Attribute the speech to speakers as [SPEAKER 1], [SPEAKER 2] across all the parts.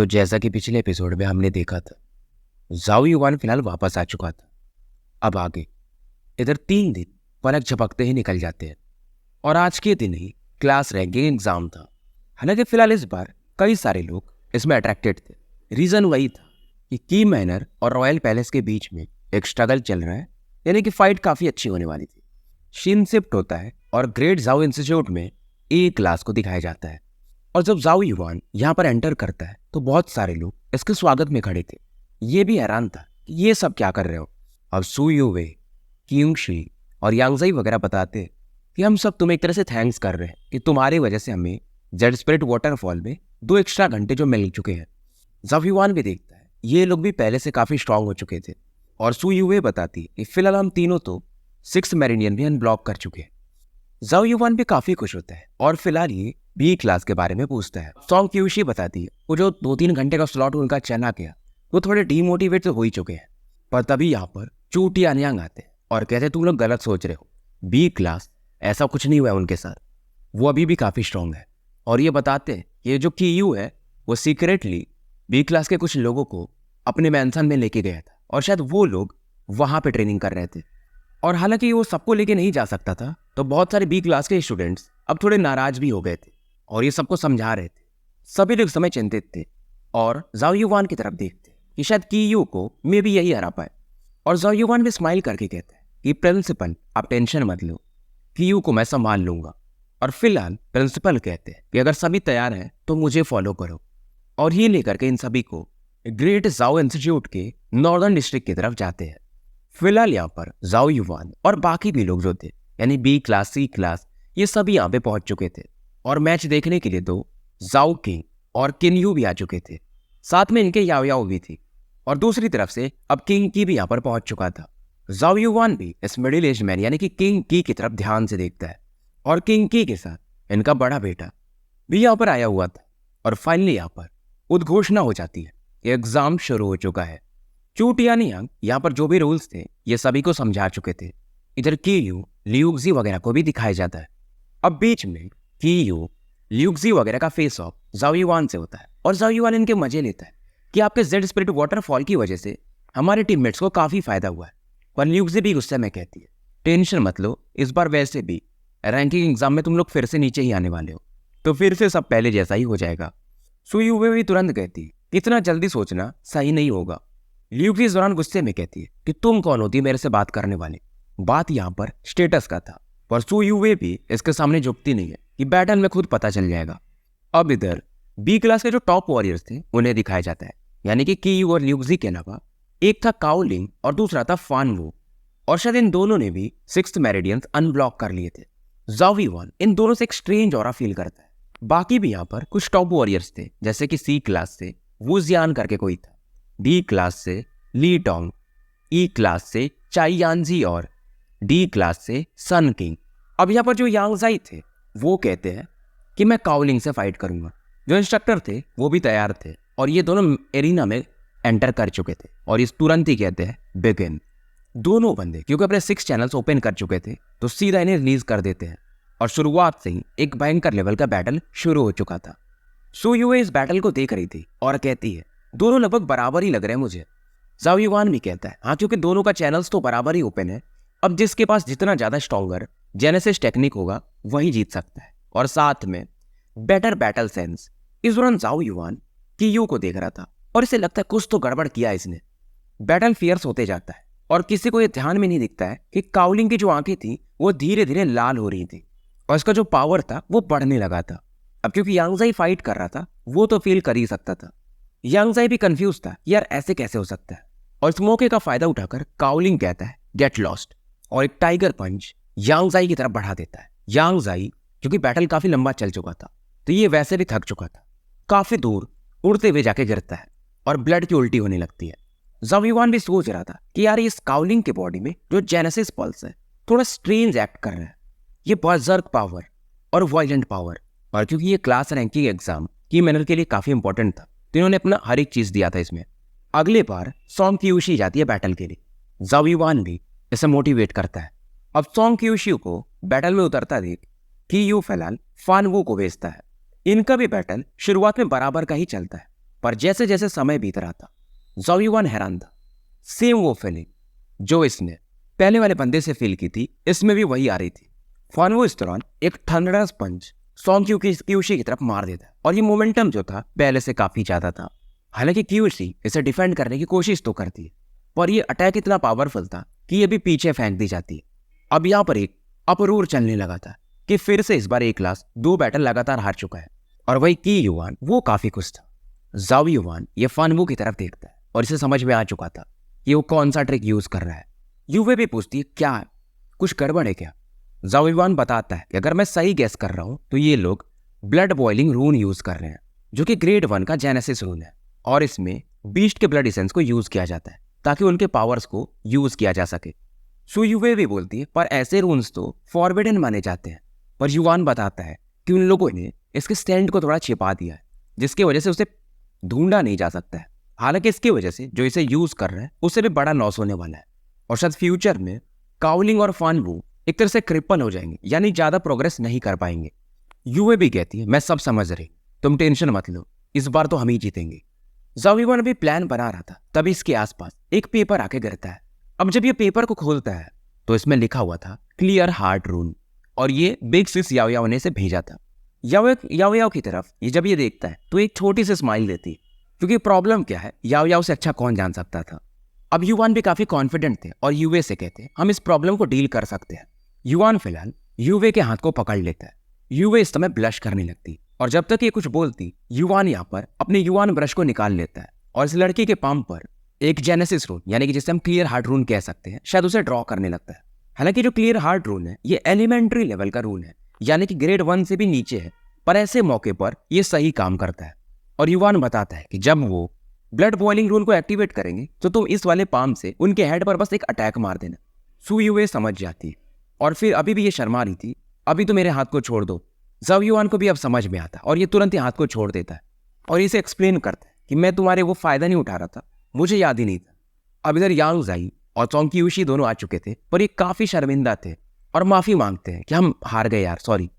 [SPEAKER 1] तो जैसा कि पिछले एपिसोड में हमने देखा था, ज़ाओ युआन फिलहाल वापस आ चुका था। अब आगे इधर 3 दिन पलक झपकते ही निकल जाते हैं और आज के दिन ही क्लास रैंकिंग एग्जाम था। हालांकि फिलहाल इस बार कई सारे लोग इसमें अट्रैक्टेड थे। रीजन वही था कि की मैनर और रॉयल पैलेस के बीच में एक स्ट्रगल चल रहा है, यानी कि फाइट काफी अच्छी होने वाली थी। शिन शिफ्ट होता है और ग्रेट ज़ाओ इंस्टीट्यूट में ए क्लास को दिखाया जाता है और जब ज़ाओ युआन यहाँ पर एंटर करता है तो बहुत सारे लोग इसके स्वागत में खड़े थे। ये भी हैरान था कि ये सब क्या कर रहे हो। अब सू यूवे, क्यूंगशी और यांगजाई वगैरह बताते कि हम सब तुम्हें एक तरह से थैंक्स कर रहे हैं कि तुम्हारी वजह से हमें जेड स्पिरिट वाटरफॉल में 2 एक्स्ट्रा घंटे जो मिल चुके हैं। ज़ाओ युआन भी देखता है ये लोग भी पहले से काफी स्ट्रांग हो चुके थे और सू यूवे बताती कि फिलहाल हम तीनों तो 6th मेरिडियन भी अनब्लॉक कर चुके हैं। ज़ाओ युआन भी काफी खुश होता है और फिलहाल ये बी क्लास के बारे में पूछता है। सॉन्ग क्यूशी बताती है वो जो 2-3 घंटे का स्लॉट उनका चला गया वो थोड़े डीमोटिवेट तो हो ही चुके हैं। पर तभी यहाँ पर चू टियानयांग आते हैं और कहते तुम लोग गलत सोच रहे हो, बी क्लास ऐसा कुछ नहीं हुआ है उनके साथ, वो अभी भी काफी स्ट्रांग है। और ये बताते हैं ये जो कीयू है वो सीक्रेटली बी क्लास के कुछ लोगों को अपने मैंसन में लेके गया था और शायद वो लोग वहां पे ट्रेनिंग कर रहे थे। और हालांकि वो सबको लेके नहीं जा सकता था तो बहुत सारे बी क्लास के स्टूडेंट्स अब थोड़े नाराज भी हो गए थे और ये सबको समझा रहे थे। सभी लोग समय चिंतित थे और ज़ाओ युआन की तरफ देखते कि शायद कीयू को मे भी यही हरा पाए। और ज़ाओ युआन भी स्माइल करके कहता है कि प्रिंसिपल आप टेंशन मत लो, कीयू को मैं संभाल लूंगा। और फिलहाल प्रिंसिपल कहते हैं कि अगर सभी तैयार हैं तो मुझे फॉलो करो। और ये लेकर के इन सभी को ग्रेट ज़ाओ इंस्टीट्यूट के नॉर्दर्न डिस्ट्रिक्ट की तरफ जाते हैं। फिलहाल यहाँ पर ज़ाओ युआन और बाकी भी लोग जो थे यानी बी क्लास, सी क्लास, ये सभी यहाँ पे पहुंच चुके थे और मैच देखने के लिए तो ज़ाओ किंग और किन्यू भी आ चुके थे, साथ में इनके याओ याओ भी थी। और दूसरी तरफ से अब किंग की भी यहाँ पर पहुंच चुका था। ज़ाओ युआन भी इस मिडिल एज मैन यानी कि किंग की तरफ ध्यान से देखता है और किंग की के साथ इनका बड़ा बेटा भी यहाँ पर आया हुआ था। और फाइनली यहाँ पर उद्घोषणा हो जाती है एग्जाम शुरू हो चुका है। चू टियानयांग यहाँ पर जो भी रूल्स थे ये सभी को समझा चुके थे। इधर कीयू, लियूक्जी वगैरह को भी दिखाया जाता है। अब बीच में कीयू, लियूक्जी वगैरह का फेस ऑफ ज़ाओ युआन से होता है और ज़ाओ युआन इनके मजे लेता है कि आपके जेड स्पिरिट वाटरफॉल की वजह से हमारे टीममेट्स को काफी फायदा हुआ है। पर लियूक्जी भी गुस्से में कहती है टेंशन मत लो, इस बार वैसे भी रैंकिंग एग्जाम में तुम लोग फिर से नीचे ही आने वाले हो तो फिर से सब पहले जैसा ही हो जाएगा। सू यूवे भी तुरंत कहती है इतना जल्दी सोचना सही नहीं होगा। लियूक्जी इस दौरान गुस्से में कहती है कि तुम कौन होती मेरे से बात करने वाले। बात यहाँ पर स्टेटस का था पर सू यूवे भी इसके सामने झुकती नहीं है कि बैटल में खुद पता चल जाएगा। अब इधर बी क्लास के जो टॉप वॉरियर्स थे उन्हें दिखाया जाता है, यानी कि कीयू और लियूक्जी के अलावा एक था काओलिंग और दूसरा था फान वू। और शायद इन दोनों ने भी 6th मेरिडियंस अनब्लॉक कर लिए थे। ज़ाओ युआन इन दोनों से एक स्ट्रेंज ऑरा फील करता है। बाकी भी यहाँ पर कुछ टॉप वॉरियर्स थे जैसे कि सी क्लास से वुजियान करके कोई था, डी क्लास से ली टोंग, ई क्लास से चाई यानजी और डी क्लास से सन किंग। अब यहाँ पर जो यांगजाई थे वो कहते हैं कि मैं काओलिंग से फाइट करूंगा। जो इंस्ट्रक्टर थे वो भी तैयार थे और ये दोनों एरिना में एंटर कर चुके थे और इस तुरंत ही कहते हैं बिगिन। दोनों बंदे क्योंकि अपने 6 चैनल्स ओपन कर चुके थे तो सीधा इन्हें रिलीज कर देते हैं और शुरुआत से ही एक भयंकर लेवल का बैटल शुरू हो चुका था। सू यूए इस बैटल को देख रही थी और कहती है दोनों लगभग बराबर ही लग रहे हैं मुझे। ज़ाओ युआन भी कहता है हाँ क्योंकि दोनों का चैनल्स तो बराबर ही ओपन है, अब जिसके पास जितना ज्यादा स्ट्रॉन्गर जेनेसिस टेक्निक होगा वही जीत सकता है और साथ में बेटर बैटल सेंस। इस दौरान ज़ाओ युआन कीयू को देख रहा था और इसे लगता है कुछ तो गड़बड़ किया इसने। बैटल फियर्स होते जाता है और किसी को यह ध्यान में नहीं दिखता है कि काओलिंग की जो आंखें थी वो धीरे धीरे लाल हो रही थी और इसका जो पावर था वो बढ़ने लगा था। अब क्योंकि यांगजाई फाइट कर रहा था वो तो फील कर ही सकता था। यांगजाई भी कंफ्यूज था यार ऐसे कैसे हो सकता है और इस मौके का फायदा उठाकर काओलिंग कहता है गेट लॉस्ट और एक टाइगर पंच यांगजाई की तरफ बढ़ा देता है। यांगजाई क्योंकि बैटल काफी लंबा चल चुका था तो ये वैसे भी थक चुका था, काफी दूर उड़ते हुए जाके गिरता है और ब्लड की उल्टी होने लगती है। ज़ाओ युआन भी सोच रहा था कि यार इस काओलिंग के बॉडी में जो जेनेसिस पल्स है थोड़ा स्ट्रेंज एक्ट कर रहा है, ये बर्ज़र्क पावर और वायलेंट पावर। और क्योंकि ये क्लास रैंकिंग एग्जाम की मैनर के लिए काफी इंपॉर्टेंट था तो इन्होंने अपना हर एक चीज दिया था इसमें। अगले बार सॉन्ग क्यूशी जाती है बैटल के लिए, ज़ाओ युआन भी इसे मोटिवेट करता है। अब सॉन्ग क्यूशी को बैटल में उतरता देख कीयू फिलहाल फान वू को भेजता है। इनका भी बैटल शुरुआत में बराबर का ही चलता है पर जैसे जैसे समय बीत रहा था जाओ युआन हैरान था। सेम वो फीलिंग जो इसने पहले वाले बंदे से फील की थी, इसमें भी वही आ रही थी। फानवू इस दौरान एक थंडरस पंच सॉन्ग क्यूशी की तरफ मार देता है और ये मोमेंटम जो था पहले से काफी ज्यादा था। हालांकि क्यूशी इसे डिफेंड करने की कोशिश तो करती है, पर ये अटैक इतना पावरफुल था कि ये भी पीछे फेंक दी जाती है। अब यहाँ पर एक अपरूर चलने लगा था कि फिर से इस बार एक क्लास 2 बैटल लगातार हार चुका है और वही की युआन वो काफी खुश था। जाओ युआन ये फानवू की तरफ देखता है और इसे समझ में आ चुका था कि वो कौन सा ट्रिक यूज कर रहा है। यूवे भी पूछती है क्या है, कुछ गड़बड़ है क्या? जाओ युआन बताता है कि अगर मैं सही गेस कर रहा हूं तो ये लोग ब्लड बॉइलिंग रून यूज कर रहे हैं, जो कि ग्रेड 1 का जेनेसिस रून है और इसमें बीस्ट के ब्लड एसेंस को यूज किया जाता है ताकि उनके पावर्स को यूज किया जा सके। सो यूवे भी बोलती है पर ऐसे रून्स तो फॉरबिडन माने जाते हैं, पर युआन बताता है कि उन लोगों ने इसके स्टैंड को थोड़ा छिपा दिया है जिसकी वजह से उसे ढूंढा नहीं जा सकता है। हालांकि इसकी वजह से जो इसे यूज कर रहा है उससे भी बड़ा लॉस होने वाला है और शायद फ्यूचर में काउलिंग और फानवू एक तरह से क्रिपल हो जाएंगे, यानी ज्यादा प्रोग्रेस नहीं कर पाएंगे। यूवे भी कहती है मैं सब समझ रही, तुम टेंशन मत लो, इस बार तो हम ही जीतेंगे। जाओ युआन भी प्लान बना रहा था तभी इसके आसपास एक पेपर आके गिरता है। अब जब ये पेपर को खोलता है तो इसमें लिखा हुआ था क्लियर हार्ट रून और ये बिग सिस याओ याओ ने इसे भेजा था। याओ याओ की तरफ ये जब ये देखता है तो एक छोटी सी स्माइल देती है, क्योंकि प्रॉब्लम क्या है याओ याओ से अच्छा कौन जान सकता था। अब युआन भी काफी कॉन्फिडेंट थे और यूवे से कहते हैं हम इस प्रॉब्लम को डील कर सकते हैं। युआन फिलहाल यूवे के हाथ को पकड़ लेता है। यूवे इस समय ब्लश करने लगती और जब तक ये कुछ बोलती युआन यहाँ पर अपने युआन ब्रश को निकाल लेता है और इस लड़की के पाम पर एक जेनेसिस रून यानी कि जिसे हम क्लियर हार्ट रून कह सकते हैं शायद उसे ड्रॉ करने लगता है। हालांकि जो क्लियर हार्ट रून है ये एलिमेंट्री लेवल का रून है, यानी कि ग्रेड 1 से भी नीचे है, पर ऐसे मौके पर ये सही काम करता है। और युआन बताता है कि जब वो ब्लड बॉइलिंग रून को एक्टिवेट करेंगे तो तुम इस वाले पाम से उनके हेड पर बस एक अटैक मार देना। सू यूवे समझ जाती है और फिर अभी भी ये शर्मा रही थी, अभी तो मेरे हाथ को छोड़ दो। जाओ युआन को भी अब समझ में आता और ये तुरंत ही हाथ को छोड़ देता है और इसे एक्सप्लेन करता है कि मैं तुम्हारे वो फायदा नहीं उठा रहा था, मुझे याद ही नहीं था। अब इधर याओ जाई और चोंग क्यूशी दोनों आ चुके थे, पर ये काफी शर्मिंदा थे और माफी मांगते हैं कि हम हार गए यार, सॉरी।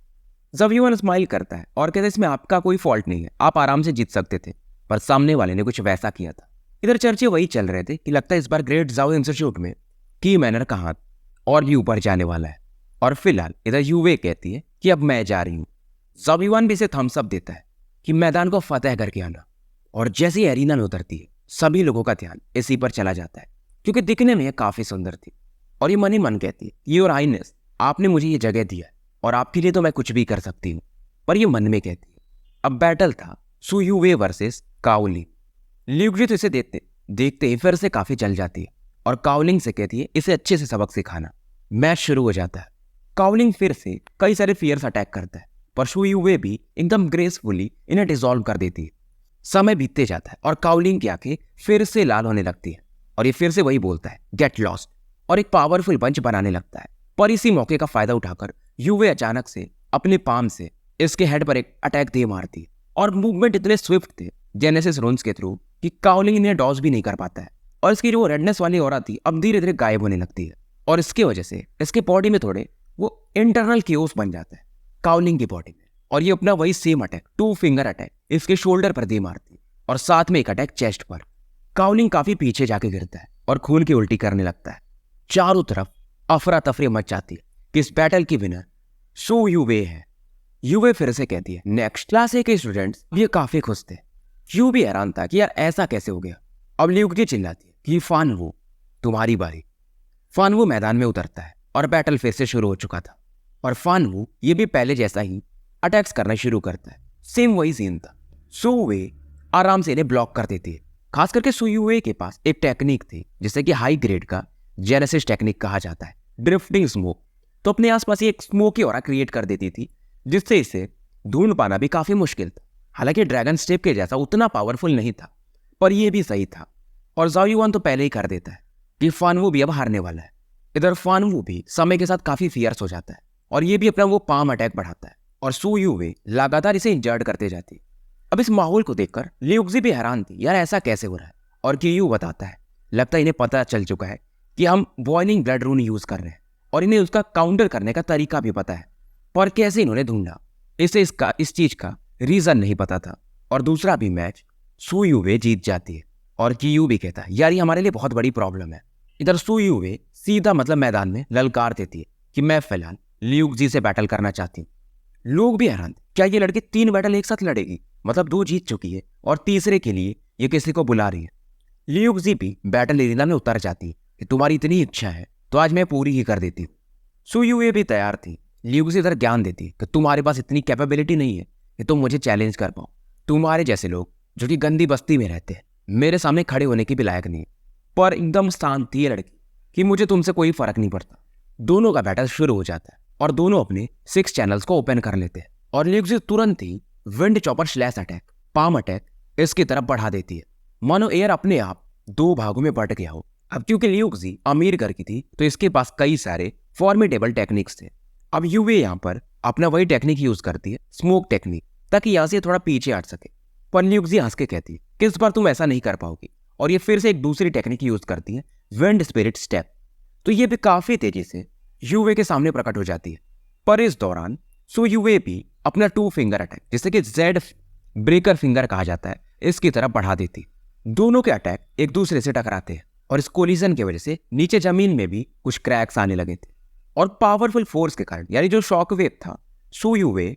[SPEAKER 1] जाओ युआन स्माइल करता है और कहता है इसमें आपका कोई फॉल्ट नहीं है, आप आराम से जीत सकते थे, पर सामने वाले ने कुछ वैसा किया था। इधर चर्चे वही चल रहे थे कि लगता है इस बार ग्रेट जाओ इंस्टीट्यूट में की मैनर का हाथ और भी ऊपर जाने वाला है। और फिलहाल इधर यूवे कहती है कि अब मैं जा रही हूँ। जाओ युआन भी इसे थम्स अप देता है कि मैदान को फतेह करके आना। और जैसे ही एरिना में उतरती है सभी लोगों का ध्यान इसी पर चला जाता है, क्योंकि दिखने में काफी सुंदर थी। और ये मन ही मन कहती है योर हाइनेस, आपने मुझे ये जगह दिया है और आपके लिए तो मैं कुछ भी कर सकती हूँ। पर ये मन में कहती है। अब बैटल था सू यूवे वर्सेस काओलिंग। ल्यूक्जी तो इसे देखते ही फिर से काफी चल जाती है और काओलिंग से कहती है इसे अच्छे से सबक सिखाना। मैच शुरू हो जाता है। काओलिंग फिर से कई सारे फियर्स अटैक करता है, पर सू यूवे भी एकदम ग्रेसफुली इन्हें डिसॉल्व कर देती है। समय बीतते जाता है और काओलिंग की आंखें फिर से लाल होने लगती है और ये फिर से वही बोलता है गेट लॉस्ट और एक पावरफुल पंच बनाने लगता है। पर इसी मौके का फायदा उठाकर यूवे अचानक से अपने पाम से इसके हेड पर एक अटैक दे मारती है और मूवमेंट इतने स्विफ्ट थे जेनेसिस रून्स के थ्रू कि काओलिंग इन्हें डॉज भी नहीं कर पाता है और इसकी जो रेडनेस वाली ऑरा थी अब धीरे धीरे गायब होने लगती है और इसकी वजह से इसके बॉडी में थोड़े वो इंटरनल केओस बन जाता है काओलिंग की बॉडी में। और ये अपना वही सेम अटैक 2 फिंगर अटैक इसके शोल्डर पर दे मारती और साथ में एक अटैक चेस्ट पर। काओलिंग काफी पीछे जाके गिरता है और खून की उल्टी करने लगता है। चारों तरफ अफरा तफरी मच जाती है कि इस बैटल की विनर सू यूवे है। यूवे फिर से कहती है नेक्स्ट। क्लास ए के स्टूडेंट्स भी काफी खुश थे। यू भी हैरान था कि यार ऐसा कैसे हो गया। अब ल्यूक्जी चिल्लाती है कि फानवू तुम्हारी बारी। फानवू मैदान में उतरता है और बैटल फिर से शुरू हो चुका था और फानवू ये भी पहले जैसा ही अटैक्स करना शुरू करता है। सेम वही सीन था। सूवे आराम से इन्हें ब्लॉक कर देती है। खास करके सूवे के पास एक टेक्निक थी जिसे कि हाई ग्रेड का जेनेसिस टेक्निक कहा जाता है, ड्रिफ्टिंग स्मोक। तो अपने आसपास एक स्मोकी ऑरा क्रिएट कर देती थी जिससे इसे ढूंढ पाना भी काफी मुश्किल था। हालांकि ड्रैगन स्टेप के जैसा उतना पावरफुल नहीं था, पर यह भी सही था। और जाओ युआन तो पहले ही कर देता है कि फानवू भी अब हारने वाला है। इधर फानवू भी समय के साथ काफी फियर्स हो जाता है और ये भी अपना वो पाम अटैक बढ़ाता है और सू यूवे लगातार इसे इंजर्ड करते जाती है। अब इस माहौल को देखकर ल्यूक्जी भी हैरान थी, यार ऐसा कैसे हो रहा है। और क्यू बताता है लगता है इन्हें पता चल चुका है कि हम बॉइलिंग ब्लड रून यूज कर रहे हैं और इन्हें उसका काउंटर करने का तरीका भी पता है, पर कैसे इन्होंने ढूंढा इसे इस चीज का रीजन नहीं पता था। और दूसरा भी मैच सू यूवे जीत जाती है और की यू भी कहता है यार ये हमारे लिए बहुत बड़ी प्रॉब्लम है। इधर सू यूवे सीधा मतलब मैदान में ललकार देती है कि मैं फिलहाल ल्यूक जी से बैटल करना चाहती हूँ। लोग भी हैरान, क्या ये लड़की 3 बैटल एक साथ लड़ेगी? मतलब 2 जीत चुकी है और तीसरे के लिए ये किसी को बुला रही है। ल्यूक जी भी बैटल एरिना में उतर जाती है कि तुम्हारी इतनी इच्छा है तो आज मैं पूरी ही कर देती हूँ। सू यूवे भी तैयार थी। ल्यूक जी इधर ज्ञान देती है कि तुम्हारे पास इतनी कैपेबिलिटी नहीं है कि तुम मुझे चैलेंज कर पाओ। तुम्हारे जैसे लोग जो कि गंदी बस्ती में रहते हैं मेरे सामने खड़े होने की भी लायक नहीं है। पर एकदम शांत थी ये लड़की कि मुझे तुमसे कोई फर्क नहीं पड़ता। दोनों का बैटल शुरू हो जाता है और दोनों अपने 6 चैनल्स को ओपन कर लेते हैं और ल्यूक जी तुरंत ही wind chopper slash attack, palm attack इसकी तरफ बढ़ा देती है। मानो एयर अपने आप 2 भागों में बट गया हो। अब क्योंकि ल्यूक जी अमीर घर की थी तो इसके पास कई सारे फॉर्मिडेबल टेक्निक्स थे। अब यूवे यहाँ पर अपना वही टेक्निक यूज करती है, स्मोक टेक्निक, ताकि यहाँ से थोड़ा पीछे हट सके। पर ल्यूक जी हंस के कहती है कि इस बार तुम ऐसा नहीं कर पाओगी और ये फिर से एक दूसरी टेक्निक यूज करती है, विंड स्पिरिट स्टेप। तो ये भी काफी तेजी से यूवे के सामने प्रकट हो जाती है। पर इस दौरान सो यूवे भी अपना 2 फिंगर अटैक, जिसे कि जेड ब्रेकर फिंगर कहा जाता है, इसकी तरफ बढ़ा देती। दोनों के अटैक एक दूसरे से टकराते हैं और इस कोलिजन की वजह से नीचे जमीन में भी कुछ क्रैक्स आने लगे थे और पावरफुल फोर्स के कारण यानी जो शॉक वेव था, सू यूवे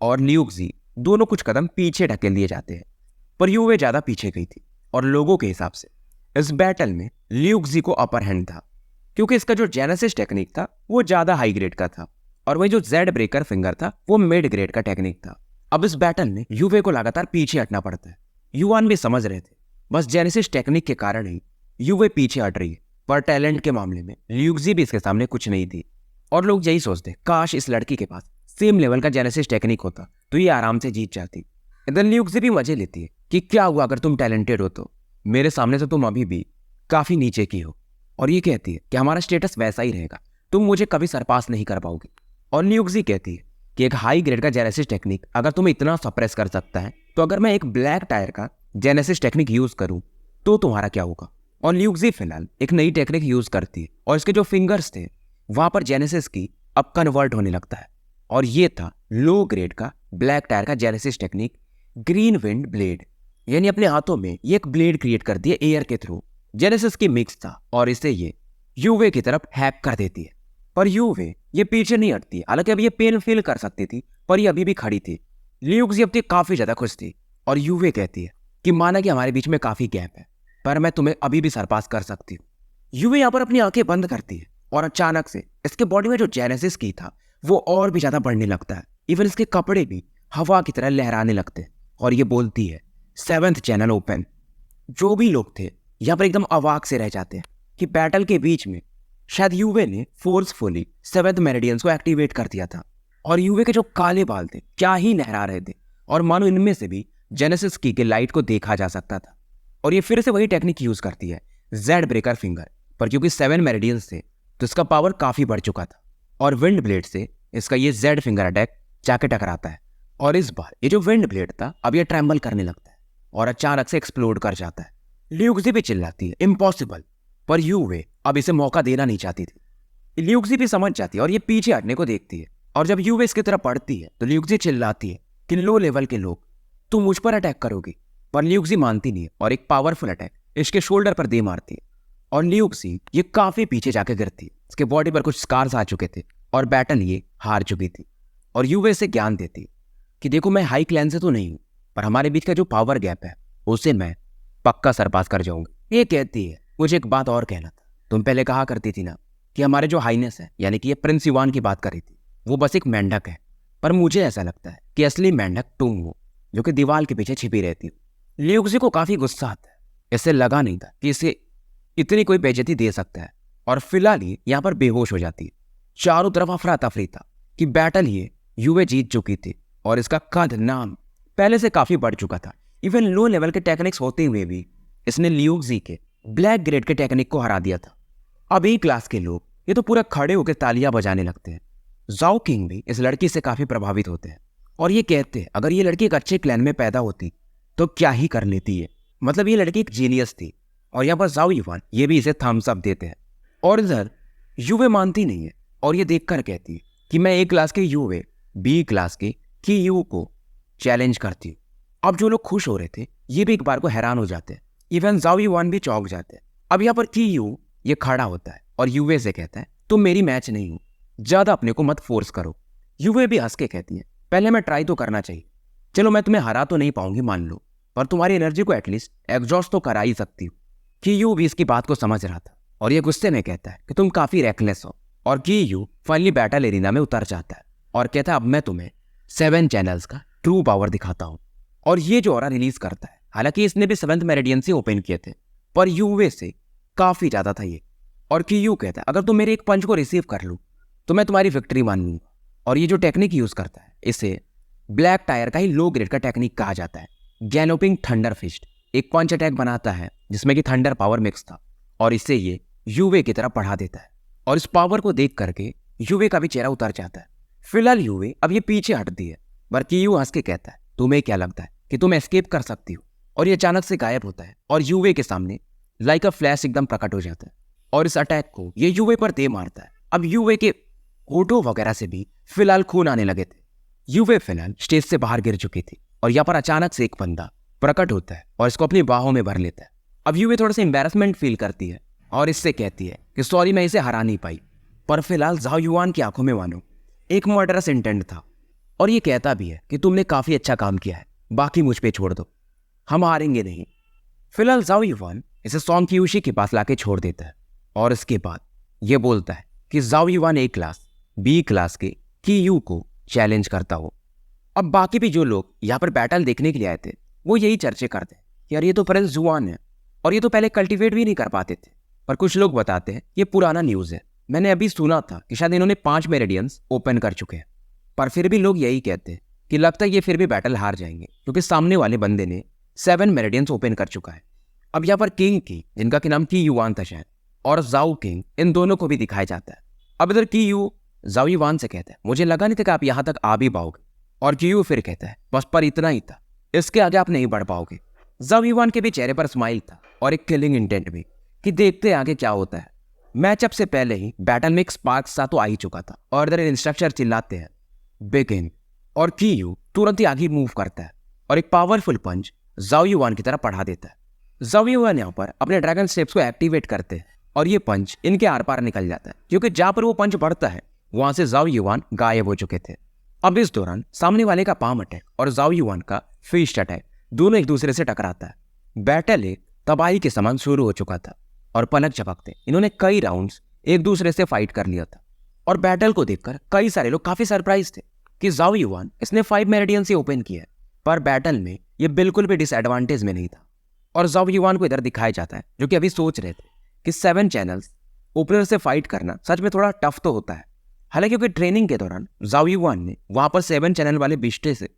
[SPEAKER 1] और ल्यूक जी दोनों कुछ कदम पीछे ढकेल दिए जाते हैं। पर यूवे ज्यादा पीछे गई थी और लोगों के हिसाब से इस बैटल में ल्यूक जी को अपर हैंड था क्योंकि इसका जो जेनेसिस टेक्निक था वो ज्यादा हाई ग्रेड का था और वही जो जेड ब्रेकर फिंगर था वो मिड ग्रेड का टेक्निक था। अब इस बैटल में यूवे को लगातार पीछे हटना पड़ता है। युवान भी समझ रहे थे बस जेनेसिस टेक्निक के कारण ही यूवे पीछे हट रही है, पर टैलेंट के मामले में ल्यूक जी भी इसके सामने कुछ नहीं थी। और लोग यही सोचते काश इस लड़की के पास सेम लेवल का जेनेसिस टेक्निक होता तो ये आराम से जीत जाती। इधर ल्यूक जी भी मजे लेती है कि क्या हुआ अगर तुम टैलेंटेड हो तो मेरे सामने से तुम अभी भी काफी नीचे की हो, और ये कहती है कि हमारा स्टेटस वैसा ही रहेगा, तुम मुझे कभी सरपास नहीं कर पाओगी। और ल्यूक जी कहती है कि एक हाई ग्रेड का जेनेसिस टेक्निक अगर तुम्हें इतना सप्रेस कर सकता है तो अगर मैं एक ब्लैक टायर का जेनेसिस टेक्निक यूज करूं तो तुम्हारा क्या होगा। और ल्यूक जी फिलहाल एक नई टेक्निक यूज करती है और इसके जो फिंगर्स थे वहां पर जेनेसिस की अब कन्वर्ट होने लगता है और ये था लो ग्रेड का ब्लैक टायर का genesis technique, green wind blade. यानी अपने हाथों में ये एक ब्लेड क्रिएट कर दिया एयर के थ्रू, जेनेसिस की मिक्स था और इसे ये यूवे की तरफ हैक कर देती है। पर यूवे ये पीछे नहीं हटती, हालांकि अब ये पेन फील कर सकती थी पर ये अभी भी खड़ी थी। ल्यूक जी अब तक काफी ज्यादा खुश थी और यूवे कहती है कि माना कि हमारे बीच में काफी गैप है पर मैं तुम्हें अभी भी सरपास कर सकती हूँ। यूवे यहाँ पर अपनी आंखें बंद करती है और अचानक से इसके बॉडी में जो जेनेसिस की था वो और भी ज्यादा बढ़ने लगता है। इवन इसके कपड़े भी हवा की तरह लहराने लगते हैं और ये बोलती है 7th चैनल ओपन। जो भी लोग थे यहाँ पर एकदम अवाक से रह जाते हैं कि बैटल के बीच में शायद यूवे ने फोर्सफुली 7th मेरिडियंस को एक्टिवेट कर दिया था और यूवे के जो काले बाल थे क्या ही लहरा रहे थे और मानो इनमें से भी जेनेसिस की के लाइट को देखा जा सकता था। और ये फिर से वही टेक्निक यूज करती है, जेड ब्रेकर फिंगर, पर क्योंकि 7 मेरिडियंस थे तो इसका पावर काफी बढ़ चुका था और विंड ब्लेड से इसका ये जेड फिंगर अटैक जाके टकराता है और इस बार ये जो विंड ब्लेड था अब ये ट्रैम्बल करने लगता है और अचानक से एक्सप्लोड कर जाता है। ल्यूक जी भी चिल्लाती है इम्पॉसिबल, पर यूवे अब इसे मौका देना नहीं चाहती थी। ल्यूक जी भी समझ जाती है और ये पीछे हटने को देखती है और जब यूवे इसकी तरफ बढ़ती है तो ल्यूक जी चिल्लाती है कि लो लेवल के लोग तुम मुझ पर अटैक करोगी, पर ल्यूक जी मानती नहीं है और एक पावरफुल अटैक इसके शोल्डर पर दे मारती है और ल्यूक जी ये काफी पीछे जाके गिरती है। इसके बॉडी पर कुछ स्कार्स आ चुके थे और बैटल ये हार चुकी थी और यूवे से ज्ञान देती है कि देखो मैं हाई क्लैन से तो नहीं हूं पर हमारे बीच का जो पावर गैप है उसे मैं पक्का सरपास कर जाऊंगी। ये कहती है मुझे एक बात और कहना था, तुम पहले कहा करती थी ना कि हमारे जो हाईनेस है यानी कि ये प्रिंस युवान की बात कर रही थी वो बस एक मेंढक है, पर मुझे ऐसा लगता है कि असली मेंढक तुम हो जो कि दीवार के पीछे छिपी रहती हो। ल्यूक जी को काफी गुस्सा आता है, इससे लगा नहीं था कि इसे इतनी कोई बेइज्जती दे सकता है और फिलहाल ही यहाँ पर बेहोश हो जाती है। चारों तरफ अफरा तफरी था कि बैटल ये यूवे जीत चुकी थी और इसका कद नाम पहले से काफी बढ़ चुका था। इवन लो लेवल के टेक्निक्स होते हुए भी इसने ल्यूक जी के ब्लैक ग्रेड के टेक्निक को हरा दिया था। अब ई क्लास के लोग ये तो पूरा खड़े होकर तालियां बजाने लगते हैं। जाओ किंग भी इस लड़की से काफी प्रभावित होते हैं और ये कहते हैं अगर ये लड़की एक अच्छे क्लैन में पैदा होती तो क्या ही कर लेती है, मतलब ये लड़की एक जीनियस थी। और यहाँ पर जाओ युवान ये भी इसे थम्स अप देते हैं और इधर यूवे मानती नहीं है और ये देखकर कहती है कि मैं ए क्लास के यूवे बी क्लास के की यू को चैलेंज करती हूँ। अब जो लोग खुश हो रहे थे ये भी एक बार को हैरान हो जाते हैं। इवन जाओ युआन भी चौंक जाते हैं। अब यहाँ पर कियू ये खड़ा होता है और यूवे से कहता है तुम मेरी मैच नहीं हो, ज्यादा अपने को मत फोर्स करो। यूवे भी हंस के कहती है पहले मैं ट्राई तो करना चाहिए, चलो मैं तुम्हें हरा तो नहीं पाऊंगी मान लो, पर तुम्हारी एनर्जी को एटलीस्ट एग्जॉस्ट तो करा ही सकती हूँ। कियू भी इसकी बात को समझ रहा था और ये गुस्से में कहता है कि तुम काफी रेकलेस हो। और कियू फाइनली बैटल एरिना में उतर जाता है और कहता है अब मैं तुम्हें 7 चैनल्स का ट्रू पावर दिखाता हूँ। और ये जो ऑरा रिलीज करता है, हालांकि इसने भी 7th मेरिडियन से ओपन किए थे, पर यूवे से काफी ज्यादा था ये। और कियू कहता है अगर तुम मेरे एक पंच को रिसीव कर लूँ तो मैं तुम्हारी विक्ट्री मान लूंगा। और ये जो टेक्निक यूज करता है इसे ब्लैक टायर का ही लो ग्रेड का टेक्निक कहा जाता है। गैलोपिंग थंडर फिस्ट एक पंच अटैक बनाता है जिसमें कि थंडर पावर मिक्स था और इससे ये यूवे की तरफ बढ़ा देता है। और इस पावर को देख करके यूवे का भी चेहरा उतर जाता है। फिलहाल यूवे अब ये पीछे हटती है, पर कियू हंस के कहता है तुम्हें क्या लगता है कि तुम एस्केप कर सकती हो। और ये अचानक से गायब होता है और यूवे के सामने लाइक अ फ्लैश एकदम प्रकट हो जाता है और इस अटैक को ये यूवे पर दे मारता है। अब यूवे के होठों वगैरह से भी फिलहाल खून आने लगे थे। यूवे फिलहाल स्टेज से बाहर गिर चुकी थी और यहाँ पर अचानक से एक बंदा प्रकट होता है और इसको अपनी बाहों में भर लेता है। अब यूवे थोड़ा सा एम्बैरेसमेंट फील करती है और इससे कहती है कि सॉरी मैं इसे हरा नहीं पाई। पर फिलहाल जाओ युआन की आंखों में मानो एक मर्डरस इंटेंट था और ये कहता भी है कि तुमने काफी अच्छा काम किया है, बाकी मुझ पे छोड़ दो, हम हारेंगे नहीं। फिलहाल जाओ युआन इसे सॉन्ग कियूशी के पास लाके छोड़ देता है और इसके बाद ये बोलता है कि जाओ yuan A class B class के कियू को चैलेंज करता हो। अब बाकी भी जो लोग यहाँ पर बैटल देखने के लिए आए थे वो यही चर्चे करते हैं कि यार ये तो प्रिंस जुआन है और ये तो पहले कल्टीवेट भी नहीं कर पाते थे। पर कुछ लोग बताते हैं ये पुराना न्यूज़ है, मैंने अभी सुना था कि शायद इन्होंने 5 मेरिडियंस ओपन कर चुके हैं। पर फिर भी लोग यही कहते हैं कि लगता है ये फिर भी बैटल हार जाएंगे क्योंकि सामने वाले बंदे ने 7 मेरिडियंस ओपन कर चुका है। अब यहाँ पर किंग की जिनका कि नाम की युआन था शायद और जाओ किंग इन दोनों को भी दिखाया जाता है। अब इधर की यू जाओ युआन से कहता है मुझे लगा नहीं था कि आप यहाँ तक आ भी पाओगे। और की यू फिर कहता है बस पर इतना ही था, इसके आगे आप नहीं बढ़ पाओगे। जाओ युआन के भी चेहरे पर स्माइल था और एक किलिंग इंटेंट भी कि देखते आगे क्या होता है। मैचअप से पहले ही बैटल में एक स्पार्क सा तो आ ही चुका था और इधर इंस्ट्रक्टर चिल्लाते हैं बिगिन और की यू तुरंत ही आगे मूव करता है और एक पावरफुल पंच जाओ युआन की तरफ बढ़ा देता है। जाओ युआन यहाँ पर अपने ड्रैगन स्टेप्स को एक्टिवेट करते हैं और ये पंच इनके आर पार निकल जाता है क्योंकि जहां पर वो पंच बढ़ता है वहां से जाओ युआन गायब हो चुके थे। अब इस दौरान सामने वाले का पाम अटैक और जाओ युआन का फिस्ट अटैक दोनों एक दूसरे से टकराता है। बैटल एक तबाही के समान शुरू हो चुका था और पलक झपकते इन्होंने कई राउंड्स एक दूसरे से फाइट कर लिया था। और बैटल को देखकर कई सारे लोग काफी सरप्राइज थे कि जाओ युआन इसने 5 मेरिडियन से ओपन किया है, पर बैटल में ये बिल्कुल भी डिसएडवांटेज में नहीं था। और जाओ युआन को इधर दिखाया जाता है जो कि अभी सोच रहे थे कि 7 चैनल्स ओपनर से फाइट करना सच में थोड़ा टफ तो होता है। हालांकि क्योंकि ट्रेनिंग के दौरान जाओ युआन ने वहां पर 7 चैनल वाले बिस्टे से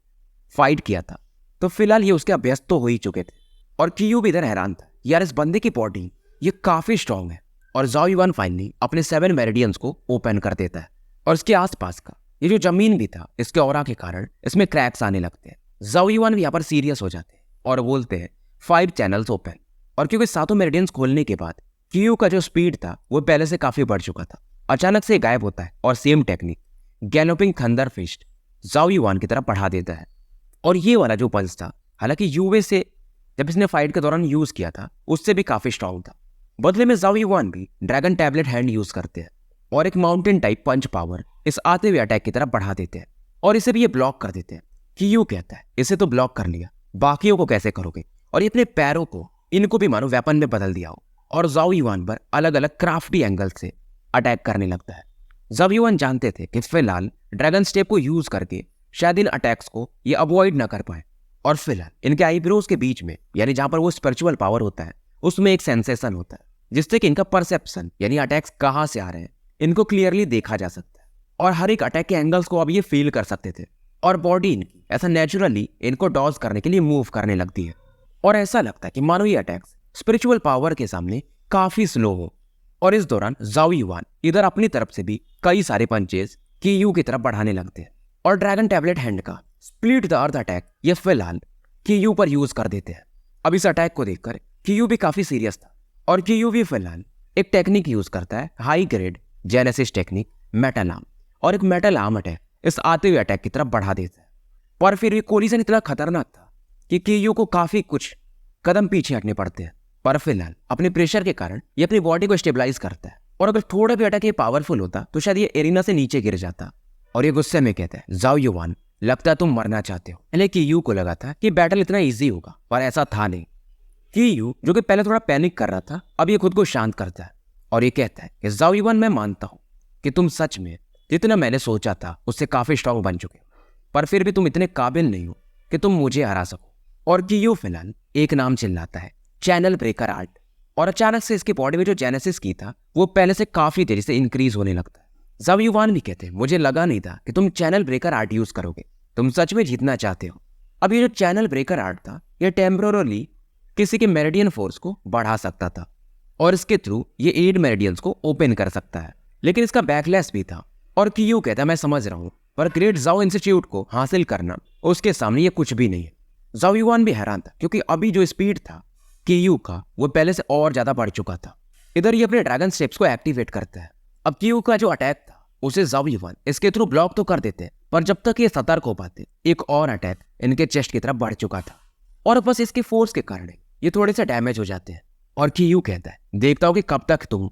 [SPEAKER 1] फाइट किया था, तो फिलहाल ये उसके अभ्यस्त तो हो ही चुके थे। और कियू भी इधर हैरान था यार इस बंदे की बॉडी ये काफी स्ट्रांग है। और जाओ युआन फाइनली अपने 7 मेरिडियंस को ओपन कर देता है और इसके आसपास का ये जो जमीन भी था इसके ऑरा के कारण इसमें क्रैक्स आने लगते हैं। जाओ युआन भी यहाँ पर सीरियस हो जाते हैं और बोलते हैं 5 चैनल्स ओपन। और क्योंकि 7 मेरिडियंस खोलने के बाद कियू का जो स्पीड था वो पहले से काफी बढ़ चुका था, अचानक से गायब होता है और same technique galloping thunder fist जाओ युआन की तरफ बढ़ा देता है। और ये वाला जो पंच था हालांकि यूवे से जब इसने फाइट के दौरान यूज किया था उससे भी काफी स्ट्रांग था। बदले में जाओ युआन भी ड्रैगन टैबलेट हैंड यूज करते हैं और एक माउंटेन टाइप पंच पावर इस आते हुए अटैक की तरफ बढ़ा देते हैं और इसे भी ये ब्लॉक कर देते हैं। कियू कहता है इसे तो ब्लॉक कर लिया, बाकियों को कैसे करोगे। और ये अपने पैरों को इनको भी मानो वेपन में बदल दिया हो और जाओ युआन पर अलग अलग क्राफ्टी एंगल से अटैक करने लगता है। जाओ युआन जानते थे कि फिलहाल ड्रैगन स्टेप को यूज करके शायद इन अटैक्स को ये अवॉइड ना कर पाए। और फिलहाल इनके आईब्रोज के बीच में यानी जहां पर वो स्पिरिचुअल पावर होता है उसमें एक सेंसेशन होता है जिससे कि इनका परसेप्शन यानी अटैक्स कहां से आ रहे हैं इनको क्लियरली देखा जा सकता है और हर एक अटैक के एंगल्स को अब ये फील कर सकते थे। और बॉडी इनकी ऐसा नेचुरली इनको डॉज करने के लिए मूव करने लगती है और ऐसा लगता है कि मानो ये अटैक्स स्पिरिचुअल पावर के सामने काफी स्लो हो। और इस दौरान जाओ युआन इधर अपनी तरफ से भी कई सारे पंचेस कियू की तरफ बढ़ाने लगते हैं और ड्रैगन टैबलेट हैंड का स्प्लिट द अर्थ अटैक ये फिलहाल कियू पर यूज कर देते हैं। अब इस अटैक को देखकर कियू भी काफी सीरियस था और कियू भी फिलहाल एक टेक्निक यूज करता है high grade genesis technique metal arm और एक मेटल आर्म अटैक इस आते हुए अटैक की तरफ बढ़ा देता है। पर फिर ये कोलिजन इतना खतरनाक था कि कियू को काफी कुछ कदम पीछे हटने पड़ते हैं, पर फिलहाल अपने प्रेशर के कारण ये अपनी बॉडी को स्टेबलाइज करता है। और अगर थोड़ा भी अटैक ये पावरफुल होता तो शायद ये एरिना से नीचे गिर जाता। और ये गुस्से में कहता है, जाओ युवान, लगता है तुम मरना चाहते हो। लेकिन यू को लगा था कि बैटल इतना ईजी होगा, पर ऐसा था नहीं। कि यू, जो कि पहले थोड़ा पैनिक कर रहा था, अब ये खुद को शांत करता है और ये कहता है कि जाओ युवान, मैं मानता हूँ कि तुम सच में जितना मैंने सोचा था उससे काफी स्ट्रांग बन चुके हो, पर फिर भी तुम इतने काबिल नहीं हो कि तुम मुझे हरा सको। और कि यू फिलहाल एक नाम चिल्लाता है, चैनल ब्रेकर आर्ट। और अचानक से इसकी बॉडी में जो जेनेसिस की था वो पहले से काफी तेजी से इंक्रीज होने लगता है। जाओ युवान भी कहते हैं, मुझे लगा नहीं था कि तुम चैनल ब्रेकर आर्ट यूज करोगे, तुम सच में जीतना चाहते हो। अब ये जो चैनल ब्रेकर आर्ट था ये टेम्पररी किसी के मेरिडियन फोर्स को बढ़ा सकता था और इसके थ्रू ये 8 मेरिडियंस को ओपन कर सकता है, लेकिन इसका बैकलैश भी था। और कियू कहता है, मैं समझ रहा हूँ, पर ग्रेट जाओ इंस्टीट्यूट को हासिल करना उसके सामने ये कुछ भी नहीं है। जाओ युवान भी हैरान था क्योंकि अभी जो स्पीड था कियू का वो पहले से और ज्यादा बढ़ चुका था। इधर ये अपने ड्रैगन स्टेप्स को एक्टिवेट करता है। अब कियू का जो अटैक था उसे जाओ युवान इसके थ्रू ब्लॉक तो कर देते, पर जब तक ये सतर्क हो पाते एक और अटैक इनके चेस्ट की तरफ बढ़ चुका था और बस इसके फोर्स के कारण ये थोड़े से डैमेज हो जाते हैं। और कियू कहता है, देखता हूं कि कब तक तुम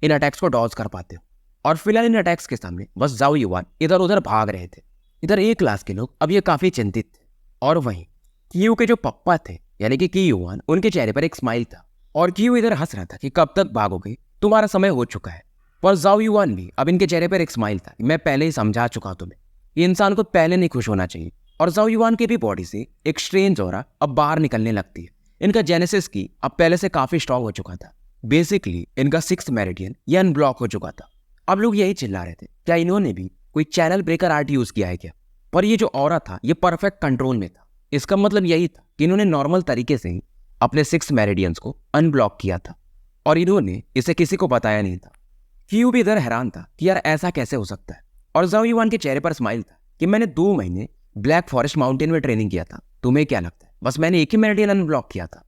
[SPEAKER 1] इन अटैक्स को डॉज कर पाते हो। और फिलहाल इन अटैक्स के सामने बस जाओ युवान इधर उधर भाग रहे थे। इधर ए क्लास के लोग अब ये काफी चिंतित थे और वहीं कियू के जो पप्पा थे यानी कि की युवान, उनके चेहरे पर एक स्माइल था और कियू इधर हंस रहा था कि कब तक भागोगे, तुम्हारा समय हो चुका है। पर जाओ युवान भी अब इनके चेहरे पर एक स्माइल था कि मैं पहले ही समझा चुका तुम्हें, ये इंसान को पहले नहीं खुश होना चाहिए। और जाओ युवान की भी बॉडी से एक स्ट्रेंज ऑरा अब बाहर निकलने लगती है। इनका जेनेसिस की अब पहले से काफी स्ट्रांग हो चुका था। बेसिकली इनका 6th मेरिडियन ये अनब्लॉक हो चुका था। अब लोग यही चिल्ला रहे थे, क्या इन्होंने भी कोई चैनल ब्रेकर आर्ट यूज किया है क्या? पर ये जो ऑरा था ये परफेक्ट कंट्रोल में था। इसका मतलब यही था कि इन्होंने नॉर्मल तरीके से ही अपने 6 मेरिडियंस को अनब्लॉक किया था और इन्होंने इसे किसी को बताया नहीं था। कियू भी इधर हैरान था कि यार ऐसा कैसे हो सकता है। और जाओ युवान के चेहरे पर स्माइल था कि मैंने 2 महीने ब्लैक फॉरेस्ट माउंटेन में ट्रेनिंग किया था, तुम्हें क्या लगता है बस मैंने एक ही मेरिडियन अनब्लॉक किया था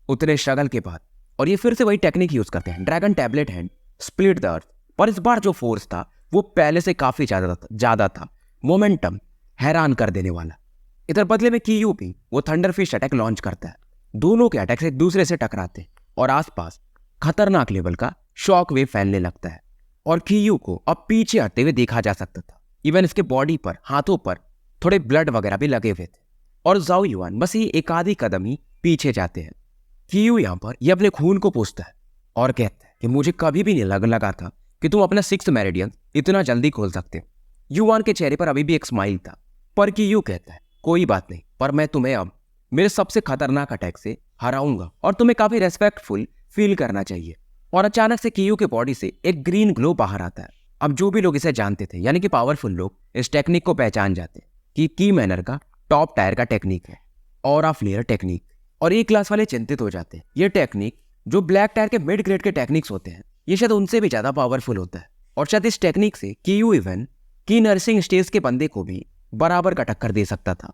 [SPEAKER 1] उतने स्ट्रगल के बाद। और ये फिर से वही टेक्निक यूज करते हैं, dragon tablet hand, split the earth. पर इस बार जो फोर्स था वो पहले से काफी ज्यादा था, मोमेंटम हैरान कर देने वाला। इधर बदले में कियू भी वो थंडरफिश अटैक लॉन्च करता है। दोनों के अटैक्स एक दूसरे से टकराते और आसपास खतरनाक लेवल का शॉक वेव फैलने लगता है और कियू को अब पीछे हटते हुए देखा जा सकता था। इवन इसके बॉडी पर, हाथों पर थोड़े ब्लड वगैरह भी लगे हुए थे और जाओ युवान बस ही एक आधी कदम ही पीछे जाते हैं। कियू यहाँ पर ये अपने खून को पूछता है और कहता है कि मुझे कभी भी नहीं लगा था कि तुम अपना 6th मेरिडियन इतना जल्दी खोल सकते हो। युवान के चेहरे पर अभी भी एक स्माइल था, पर कियू कहता है, कोई बात नहीं, पर मैं तुम्हें अब मेरे सबसे खतरनाक अटैक से हराऊंगा और तुम्हें काफी रेस्पेक्टफुल फील करना चाहिए। और अचानक से कियू के बॉडी से एक ग्रीन ग्लो बाहर आता है। अब जो भी लोग इसे जानते थे यानी कि पावरफुल लोग इस टेक्निक को पहचान जाते हैं कि की मैनर का टॉप टायर का टेक्निक है, ऑरा फ्लेयर टेक्निक। और ए क्लास वाले चिंतित हो जाते हैं, ये टेक्निक जो ब्लैक टायर के मिड ग्रेड के टेक्निक्स होते हैं ये शायद उनसे भी ज्यादा पावरफुल होता है और शायद इस टेक्निक से कियू इवन की नर्सिंग स्टेज के बंदे को भी बराबर का टक्कर दे सकता था।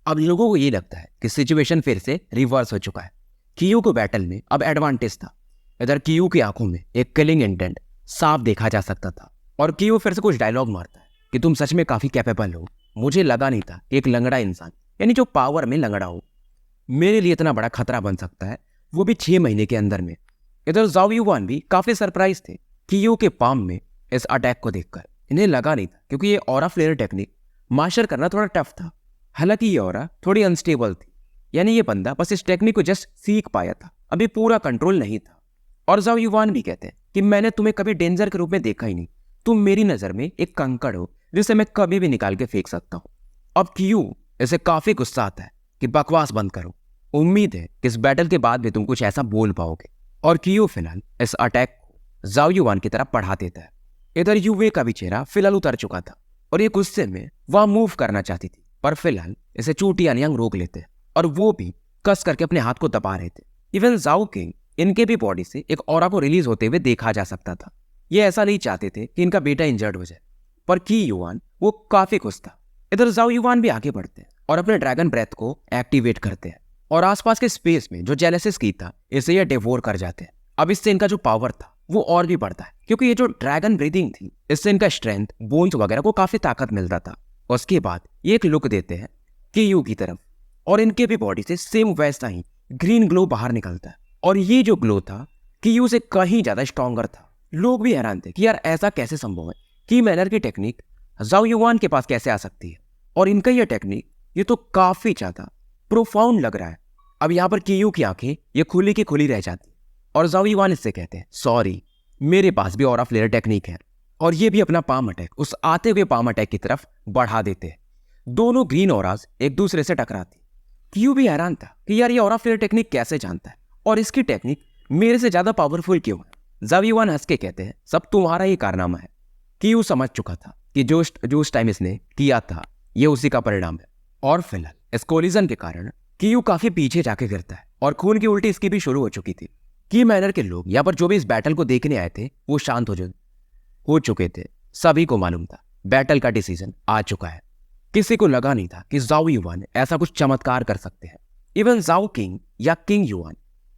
[SPEAKER 1] अब लोगों को ये लगता है कि सिचुएशन फिर से रिवर्स हो चुका है। कियू को बैटल में अब एडवांटेज था। इधर कियू की आंखों में एक किलिंग इंटेंट साफ देखा जा सकता था और कियू फिर से कुछ डायलॉग मारता है कि तुम सच में काफी कैपेबल हो, मुझे लगा नहीं था कि एक लंगड़ा इंसान यानी जो पावर में लंगड़ा हो मेरे लिए इतना बड़ा खतरा बन सकता है, वो भी 6 महीने के अंदर में। इधर जाओ युवान भी काफी सरप्राइज थे कियू के पाम में इस अटैक को देखकर। इन्हें लगा नहीं था क्योंकि ये ऑरा फ्लेयर टेक्निक मास्टर करना थोड़ा टफ था। हालांकि ये ऑरा थोड़ी अनस्टेबल थी, यानी ये बंदा बस इस टेक्निक को जस्ट सीख पाया था, अभी पूरा कंट्रोल नहीं था। और जाओ युवान भी कहते हैं कि मैंने तुम्हें कभी डेंजर के रूप में देखा ही नहीं, तुम मेरी नजर में एक कंकड़ हो जिसे मैं कभी भी निकाल के फेंक सकता हूँ। अब कियू इसे काफी गुस्सा आता है कि बकवास बंद करो, उम्मीद है कि इस बैटल के बाद भी तुम कुछ ऐसा बोल पाओगे। और कियू फिलहाल इस अटैक को जाओ युवान की तरफ बढ़ा देता है। इधर युवे का भी चेहरा फिलहाल उतर चुका था और ये गुस्से में वह मूव करना चाहती थी, पर फिलहाल इसे चूटी यानी रोक लेते हैं और वो भी कस करके अपने हाथ को दबा रहे थे। इवन जाओ किंग इनके भी बॉडी से एक ऑरा को रिलीज होते हुए देखा जा सकता था। ये ऐसा नहीं चाहते थे कि इनका बेटा इंजर्ड हो जाए, पर की युवान वो काफी खुश था। इधर जाओ युवान भी आगे बढ़ते हैं और अपने ड्रैगन ब्रेथ को एक्टिवेट करते हैं और आसपास के स्पेस में जो जेनेसिस की था इसे ये डिवोर कर जाते हैं। अब इससे इनका जो पावर था वो और भी बढ़ता है क्योंकि ये जो ड्रैगन ब्रीदिंग थी इससे इनका स्ट्रेंथ, बोन्स वगैरह को काफी ताकत मिलता था। उसके बाद ये एक लुक देते हैं कियू की तरफ और इनके भी बॉडी से सेम वैसा ही ग्रीन ग्लो बाहर निकलता है और ये जो ग्लो था कियू से कहीं ज्यादा स्ट्रॉन्गर था। लोग भी हैरान थे कि यार ऐसा कैसे संभव है कि मैनर की टेक्निक जाओ युआन के पास कैसे आ सकती है, और इनका ये टेक्निक ये तो काफी ज्यादा प्रोफाउंड लग रहा है। अब यहाँ पर कियू की आंखें ये खुली की खुली रह जाती और जाओ युआन इससे कहते हैं सॉरी, मेरे पास भी ऑरा फ्लेयर टेक्निक है, और ये भी अपना पाम अटैक उस आते हुए पाम अटैक की तरफ बढ़ा देते हैं। दोनों ग्रीन ऑराज एक दूसरे से टकराती। क्यू भी हैरान था कि यार ये ऑरा फ्लेयर टेक्निक कैसे जानता है और इसकी टेक्निक मेरे से ज्यादा पावरफुल क्यों है। जाओ युआन हंस के कहते हैं सब तुम्हारा ही कारनामा है। क्यू समझ चुका था कि जो उस टाइम इसने किया था ये उसी का परिणाम है, और फिलहाल इस कोलिजन के कारण क्यू काफी पीछे जाके गिरता है और खून की उल्टी इसकी भी शुरू हो चुकी थी। की मैनर के लोग यहाँ पर जो भी इस बैटल को देखने आए थे वो शांत हो चुके थे। सभी को मालूम था बैटल का डिसीजन आ चुका है। किसी को लगा नहीं था कि जाओ युआन ऐसा कुछ चमत्कार कर सकते हैं। इवन जाओ किंग या किंग युआन,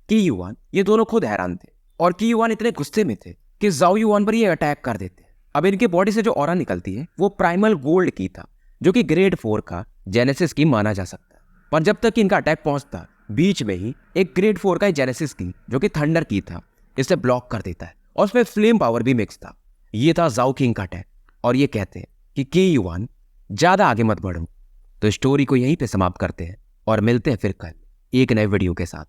[SPEAKER 1] की युआन, ये दोनों खुद हैरान थे, और की युआन इतने गुस्से में थे कि जाओ युआन पर ये अटैक कर देते। अब इनके बॉडी से जो ऑरा निकलती है वो प्राइमल गोल्ड की था, जो कि ग्रेड 4 का जेनेसिस की माना जा सकता है। पर जब तक इनका अटैक पहुंचता बीच में ही एक ग्रेड 4 का जेनेसिस की जो कि थंडर की था इसे ब्लॉक कर देता है, और उसमें फ्लेम पावर भी मिक्स था। ये था जाओ किंग का अटैक, और ये कहते हैं कि की युआन ज्यादा आगे मत बढ़ो। तो स्टोरी को यहीं पे समाप्त करते हैं और मिलते हैं फिर कल एक नए वीडियो के साथ।